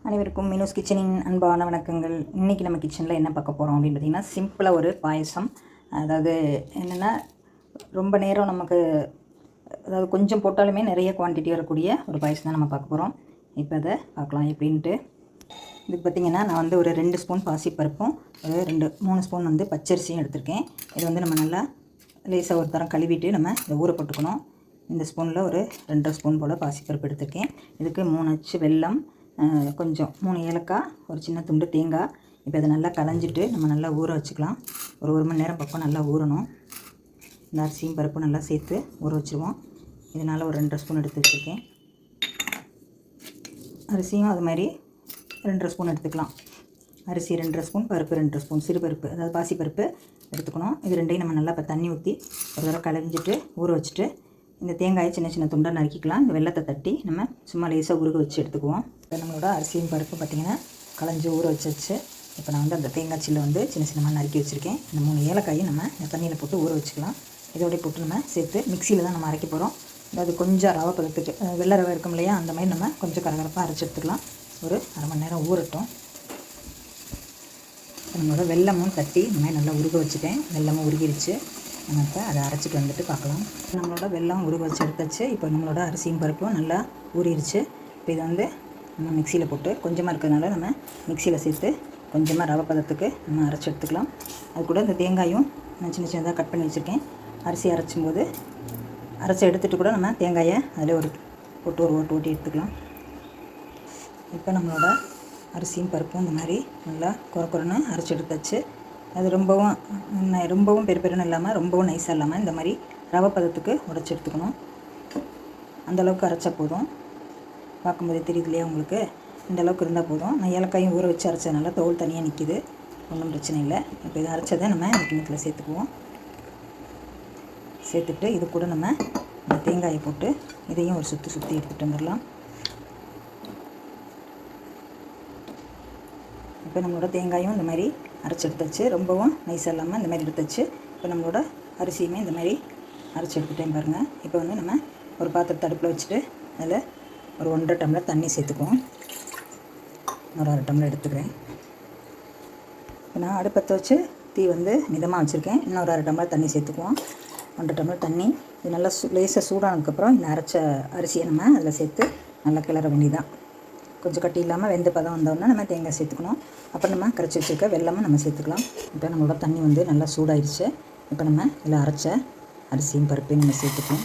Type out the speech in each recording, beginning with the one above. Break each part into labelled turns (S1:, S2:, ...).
S1: அனைவருக்கும் மீனூஸ் கிச்சனின் அன்பான வணக்கங்கள். இன்றைக்கி நம்ம கிச்சனில் என்ன பார்க்க போகிறோம் அப்படின்னு பார்த்திங்கன்னா, சிம்பிளாக ஒரு பாயசம். அதாவது என்னென்னா, ரொம்ப நேரம் நமக்கு அதாவது கொஞ்சம் போட்டாலுமே நிறைய குவான்டிட்டி வரக்கூடிய ஒரு பாயசம் தான் நம்ம பார்க்க போகிறோம். இப்போ அதை பார்க்கலாம் எப்படின்ட்டு. இதுக்கு பார்த்திங்கன்னா, நான் வந்து ஒரு 2 ஸ்பூன் பாசிப்பருப்பும் ஒரு 3 ஸ்பூன் வந்து பச்சரிசியும் எடுத்திருக்கேன். இது வந்து நம்ம நல்லா லேசாக ஒரு தரம் கழுவிட்டு நம்ம இதை ஊற போட்டுக்கணும். இந்த ஸ்பூனில் ஒரு 2.5 ஸ்பூன் போல் பாசிப்பருப்பு எடுத்திருக்கேன். இதுக்கு 3 அச்சு வெல்லம், கொஞ்சம் 3 ஏலக்காய், ஒரு சின்ன துண்டு தேங்காய். இப்போ இதை நல்லா களைஞ்சிட்டு நம்ம நல்லா ஊற வச்சுக்கலாம். ஒரு மணி நேரம் பக்கம் நல்லா ஊறணும். இந்த அரிசியும் பருப்பும் நல்லா சேர்த்து ஊற வச்சுருவோம். இதனால் ஒரு 2.5 ஸ்பூன் எடுத்து வச்சுருக்கேன். அரிசியும் அது மாதிரி 2.5 ஸ்பூன் எடுத்துக்கலாம். அரிசி 2.5 ஸ்பூன், பருப்பு 2.5 ஸ்பூன், சிறுபருப்பு அதாவது பாசிப்பருப்பு எடுத்துக்கணும். இது ரெண்டையும் நம்ம நல்லா இப்போ தண்ணி ஊற்றி ஒரு தடவை களைஞ்சிட்டு ஊற வச்சுட்டு இந்த தேங்காயை சின்ன சின்ன துண்டாக நறுக்கிக்கலாம். இந்த வெள்ளத்தை தட்டி நம்ம சும்மா லேசாக உருக வச்சு எடுத்துக்குவோம். இப்போ நம்மளோட அரிசியும் பருப்பு பார்த்திங்கன்னா களைஞ்சி ஊற வச்சு. இப்போ நான் வந்து அந்த தேங்காய் சில்லை வந்து சின்ன சின்னமாக நறுக்கி வச்சுருக்கேன். இந்த 3 ஏலக்காயும் நம்ம இந்த தண்ணியில் போட்டு ஊற வச்சுக்கலாம். இதோடய போட்டு நம்ம சேர்த்து மிக்சியில் தான் நம்ம அரைக்க போகிறோம். அதாவது கொஞ்சம் ரவை பதத்துக்கு, வெள்ளை ரவை இருக்கும் இல்லையா, அந்த மாதிரி நம்ம கொஞ்சம் கரகரப்பாக அரைச்சி எடுத்துக்கலாம். ஒரு அரை மணி நேரம் ஊறட்டும். நம்மளோட வெல்லமும் தட்டி இந்த மாதிரி நல்லா உருக வச்சுட்டேன். வெல்லமும் உருகிடுச்சு. நம்ம இப்போ அதை அரைச்சிட்டு வந்துட்டு பார்க்கலாம். நம்மளோட வெல்லம் உருக வச்சு எடுத்தாச்சு. இப்போ நம்மளோட அரிசியும் பருப்பும் நல்லா ஊறிடுச்சு. இப்போ இதை வந்து நம்ம மிக்சியில் போட்டு கொஞ்சமாக இருக்கிறதுனால நம்ம மிக்சியில் சேர்த்து கொஞ்சமாக ரவை பதத்துக்கு நம்ம அரைச்சி எடுத்துக்கலாம். அது கூட இந்த தேங்காயும் நான் சின்ன சின்னதாக கட் பண்ணி வச்சுருக்கேன். அரிசி அரைச்சும்போது அரைச்சி எடுத்துகிட்டு கூட நம்ம தேங்காயை அதில் ஒரு ஓட்டி எடுத்துக்கலாம். இப்போ நம்மளோட அரிசியும் பருப்பும் இந்த மாதிரி நல்லா குறன்னு அரைச்சி எடுத்தாச்சு. அது ரொம்பவும் பெருன்னு இல்லாமல் ரொம்பவும் நைஸாக இல்லாமல் இந்த மாதிரி ரவை பதத்துக்கு உடைச்சி எடுத்துக்கணும். அந்தளவுக்கு அரைச்சா போதும். பார்க்கும்போதே தெரியுது இல்லையா உங்களுக்கு, இந்த அளவுக்கு இருந்தால் போதும். நான் ஏலக்காயும் ஊற வச்சு அரைச்சதுனால தோல் தனியாக நிற்கிது, ஒன்றும் பிரச்சனை இல்லை. இப்போ இதை அரைச்சதை நம்ம இந்த கிண்ணத்தில் சேர்த்துக்குவோம். சேர்த்துட்டு இது கூட நம்ம இந்த தேங்காயை போட்டு இதையும் ஒரு சுற்றி எடுத்துகிட்டு வந்துடலாம். இப்போ நம்மளோட தேங்காயும் இந்த மாதிரி அரைச்சி எடுத்தாச்சு. ரொம்பவும் நைஸாக இல்லாமல் இந்த மாதிரி எடுத்தாச்சு. இப்போ நம்மளோட அரிசியுமே இந்த மாதிரி அரைச்சி எடுத்துட்டேன் பாருங்கள். இப்போ வந்து நம்ம ஒரு பாத்திரத்தை அடுப்பில் வச்சுட்டு அதில் ஒரு 1.5 டம்ளர் தண்ணி சேர்த்துக்குவோம். ஒரு 1/2 டம்ளர் எடுத்துக்கிறேன். இப்போ நான் அடுப்பத்தை வச்சு தீ வந்து மிதமாக வச்சுருக்கேன். இன்னொரு 1/2 டம்ளர் தண்ணி சேர்த்துக்குவோம். 1.5 டம்ளர் தண்ணி. இது நல்லா லேசாக சூடானதுக்கப்புறம் இந்த அரைச்ச அரிசியை நம்ம அதில் சேர்த்து நல்லா கிளற வேண்டியதான். கொஞ்சம் கட்டி இல்லாமல் வெந்த பதம் வந்தோடனே நம்ம தேங்காய் சேர்த்துக்கணும். அப்புறம் நம்ம கரைச்சி வச்சுருக்க வெல்லமும் நம்ம சேர்த்துக்கலாம். இப்போ நம்மளோட தண்ணி வந்து நல்லா சூடாயிடுச்சு. இப்போ நம்ம இதில் அரைச்ச அரிசியும் பருப்பையும் நம்ம சேர்த்துக்கணும்.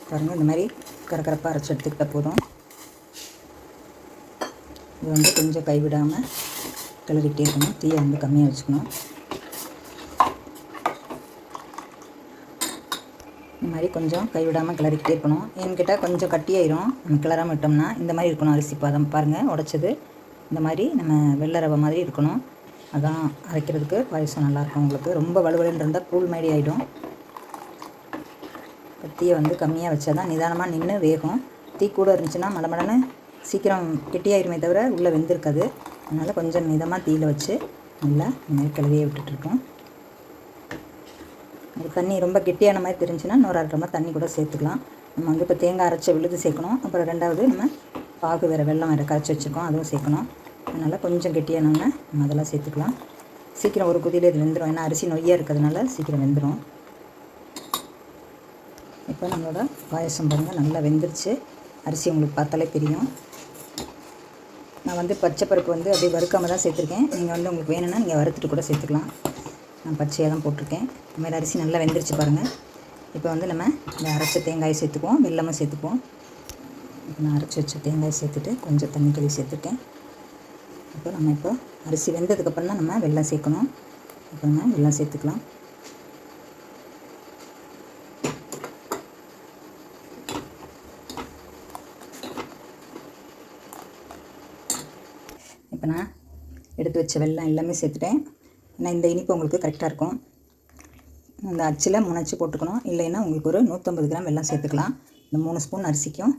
S1: பாருங்கள், இந்த மாதிரி கரகரப்பாக அரைச்சி எடுத்துக்கிட்டால் போதும். இது வந்து கொஞ்சம் கைவிடாமல் கிளறிக்கிட்டே இருக்கணும். தீயை வந்து கம்மியாக வச்சுக்கணும். இந்த மாதிரி கொஞ்சம் கைவிடாமல் கிளறிக்கிட்டே இருக்கணும். ஏன்னு கேட்டால் கொஞ்சம் கட்டியாயிரும் நம்ம கிளறாமல் விட்டோம்னா. இந்த மாதிரி இருக்கணும் அரிசி பதம். பாருங்கள், உடைச்சது இந்த மாதிரி நம்ம வெள்ளை ரவை மாதிரி இருக்கணும். அதான் அரைக்கிறதுக்கு பாயசம் நல்லாயிருக்கும். உங்களுக்கு ரொம்ப வலுவலுன்னு இருந்தால் கூழ் மாதிரி ஆகிடும். தீயை வந்து கம்மியாக வச்சா தான் நிதானமாக நின்று வேகும். தீ கூட இருந்துச்சுன்னா மடமடன்னு சீக்கிரம் கெட்டியாயிருமே தவிர உள்ளே வெந்திருக்காது. அதனால் கொஞ்சம் மிதமாக தீயில் வச்சு நல்லா இந்த மாதிரி கிளறியே விட்டுட்ருக்கோம். அது தண்ணி ரொம்ப கெட்டியான மாதிரி தெரிஞ்சுன்னா இன்னொரு 1/2 டம்ளர் தண்ணி கூட சேர்த்துக்கலாம். நம்ம வந்து இப்போ தேங்காய் அரைச்ச விழுது சேர்க்கணும். அப்புறம் 2வது நம்ம பாகு வேறு வெல்லம் வேறு கரைச்சி வச்சுருக்கோம், அதுவும் சேர்க்கணும். அதனால் கொஞ்சம் கெட்டியானோன்னு நம்ம அதெல்லாம் சேர்த்துக்கலாம். சீக்கிரம் ஒரு கொதியில் இது வெந்துடும். ஏன்னா அரிசி நொய்யாக இருக்கிறதுனால சீக்கிரம் வெந்துடும். இப்போ நம்மளோட பாயசம் பாருங்கள் நல்லா வெந்துருச்சு. அரிசி உங்களுக்கு பார்த்தாலே தெரியும். நான் வந்து பச்சை பருப்பு வந்து அப்படியே வறுக்காமல் தான் சேர்த்துருக்கேன். நீங்கள் வந்து உங்களுக்கு வேணும்னா நீங்கள் வறுத்துட்டு கூட சேர்த்துக்கலாம். நான் பச்சையாக தான் போட்டிருக்கேன். இந்த மாதிரி அரிசி நல்லா வெந்துருச்சு பாருங்கள். இப்போ வந்து நம்ம இந்த அரைச்ச தேங்காயை சேர்த்துக்குவோம், வெல்லமும் சேர்த்துக்குவோம். இப்போ நான் அரைச்சி வச்ச தேங்காயை சேர்த்துட்டு கொஞ்சம் தண்ணி கழுவி சேர்த்துட்டேன். இப்போ நம்ம இப்போ அரிசி வெந்ததுக்கப்புறம் தான் நம்ம வெல்லம் சேர்க்கணும். இப்போ நம்ம வெல்லம் சேர்த்துக்கலாம். இப்போ நான் எடுத்து வச்ச வெல்லம் எல்லாமே சேர்த்துட்டேன். ஏன்னா இந்த இனிப்பு உங்களுக்கு கரெக்டாக இருக்கும். இந்த அச்சில் 3 அச்சு போட்டுக்கணும். இல்லைன்னா உங்களுக்கு ஒரு 150 கிராம் வெல்லம் சேர்த்துக்கலாம். இந்த 3 ஸ்பூன் அரிசிக்கும்,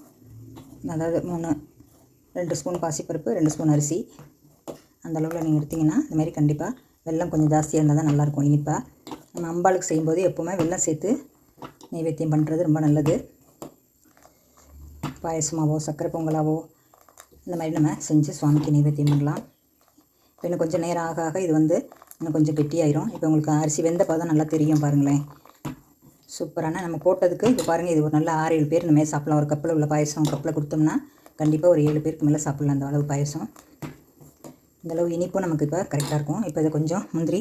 S1: அதாவது 2 ஸ்பூன் பாசிப்பருப்பு, 2 ஸ்பூன் அரிசி, அந்த அளவில் நீங்கள் எடுத்திங்கன்னா இந்த மாதிரி கண்டிப்பாக வெல்லம் கொஞ்சம் ஜாஸ்தியாக இருந்தால் தான் நல்லாயிருக்கும் இனிப்பாக. நம்ம அம்பாளுக்கு செய்யும்போது எப்போவுமே வெல்லம் சேர்த்து நைவேத்தியம் பண்ணுறது ரொம்ப நல்லது. பாயசமாவோ சர்க்கரை பொங்கலாவோ இந்த மாதிரி நம்ம செஞ்சு சுவாமிக்கு நைவேத்தியம் பண்ணலாம். இப்போ இன்னும் கொஞ்சம் நேரம் ஆக ஆக இது வந்து இன்னும் கொஞ்சம் கெட்டியாயிரும். இப்போ உங்களுக்கு அரிசி வெந்த பதம் நல்லா தெரியும் பாருங்களேன். சூப்பரான நம்ம போட்டதுக்கு இது பாருங்கள், இது ஒரு நல்ல 6-7 பேர் இந்த மாதிரி சாப்பிட்லாம். ஒரு கப்பில் உள்ள பாயசம் கப்பில் கொடுத்தோம்னா கண்டிப்பாக ஒரு 7 பேருக்கு மேலே சாப்பிட்லாம். அந்த அளவு பாயசம், இந்தளவு இனிப்பும் நமக்கு இப்போ கரெக்டாக இருக்கும். இப்போ இதை கொஞ்சம் முந்திரி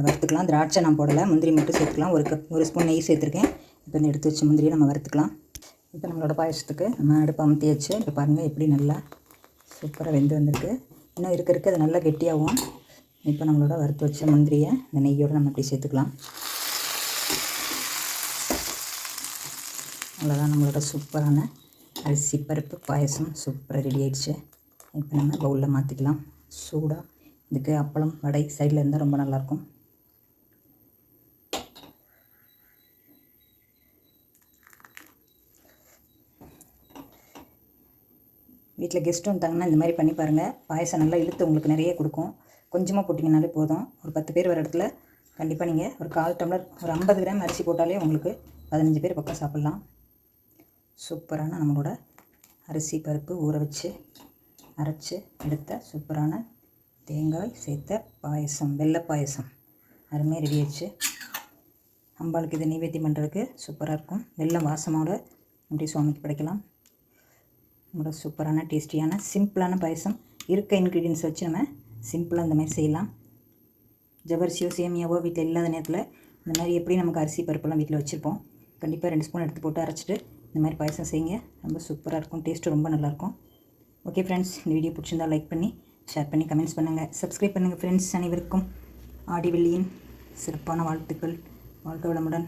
S1: வறுத்துக்கலாம். திராட்சை நான் போடலை, முந்திரி மட்டும் சேர்த்துக்கலாம். ஒரு ஸ்பூன் நெய் சேர்த்துருக்கேன். இப்போ இந்த எடுத்து வச்ச முந்திரியை நம்ம வறுத்துக்கலாம். இப்போ நம்மளோட பாயசத்துக்கு நம்ம அடுப்பு அமுத்தி வச்சு இப்போ பாருங்கள் எப்படி நல்லா சூப்பராக வெந்து வந்திருக்கு. இன்னும் இருக்க அது நல்லா கெட்டியாகும். இப்போ நம்மளோட வறுத்து வச்ச முந்திரியை இந்த நெய்யோடு நம்ம இப்படி சேர்த்துக்கலாம். அவ்வளோதான், நம்மளோட சூப்பரான அரிசி பருப்பு பாயசம் சூப்பராக ரெடி ஆயிடுச்சு. இப்போ நம்ம பவுலில் மாற்றிக்கலாம். சூடாக இதுக்கு அப்பளம் வடை சைடில் இருந்தால் ரொம்ப நல்லாயிருக்கும். வீட்டில் கெஸ்ட் வந்துட்டாங்கன்னா இந்த மாதிரி பண்ணி பாருங்கள். பாயசம் நல்லா இழுத்து உங்களுக்கு நிறைய கொடுக்கும். கொஞ்சமாக போட்டிங்கனாலே போதும். ஒரு 10 பேர் வர இடத்துல கண்டிப்பாக நீங்கள் ஒரு 1/4 டம்ளர் ஒரு 50 கிராம் அரிசி போட்டாலே உங்களுக்கு 15 பேர் பக்கம் சாப்பிட்லாம். சூப்பரான நம்மளோட அரிசி பருப்பு ஊற வச்சு அரைச்சி எடுத்த சூப்பரான தேங்காய் சேர்த்த பாயசம், வெள்ளை பாயசம் அருமையாக ரெடி ஆயிடுச்சு. அம்பாளுக்கு இதை நைவேத்தியம் பண்ணுறதுக்கு சூப்பராக இருக்கும். வெள்ளம் வாசமோடு இப்படி சுவாமிக்கு படைக்கலாம். நம்மளோட சூப்பரான டேஸ்டியான சிம்பிளான பாயசம் இருக்க இன்க்ரீடியன்ஸ் வச்சு நம்ம சிம்பிளாக இந்த மாதிரி செய்யலாம். ஜவரிசியோ சேமியாவோ வீட்டில் இல்லாத நேரத்தில் இந்த மாதிரி எப்படி நமக்கு அரிசி பருப்பெல்லாம் வீட்டில் வச்சுருப்போம். கண்டிப்பாக 2 ஸ்பூன் எடுத்து போட்டு அரைச்சிட்டு இந்த மாதிரி பாயசம் செய்யுங்க. ரொம்ப சூப்பராக இருக்கும், டேஸ்ட்டு ரொம்ப நல்லாயிருக்கும். ஓகே ஃப்ரெண்ட்ஸ், இந்த வீடியோ பிடிச்சிருந்தால் லைக் பண்ணி ஷேர் பண்ணி கமெண்ட்ஸ் பண்ணுங்கள், சப்ஸ்கிரைப் பண்ணுங்கள். ஃப்ரெண்ட்ஸ் அனைவருக்கும் ஆடி வெள்ளியின் சிறப்பான வாழ்த்துக்கள். வாழ்க வளமுடன்.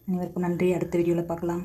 S1: அனைவருக்கும் நன்றி. அடுத்த வீடியோவில் பார்க்கலாம்.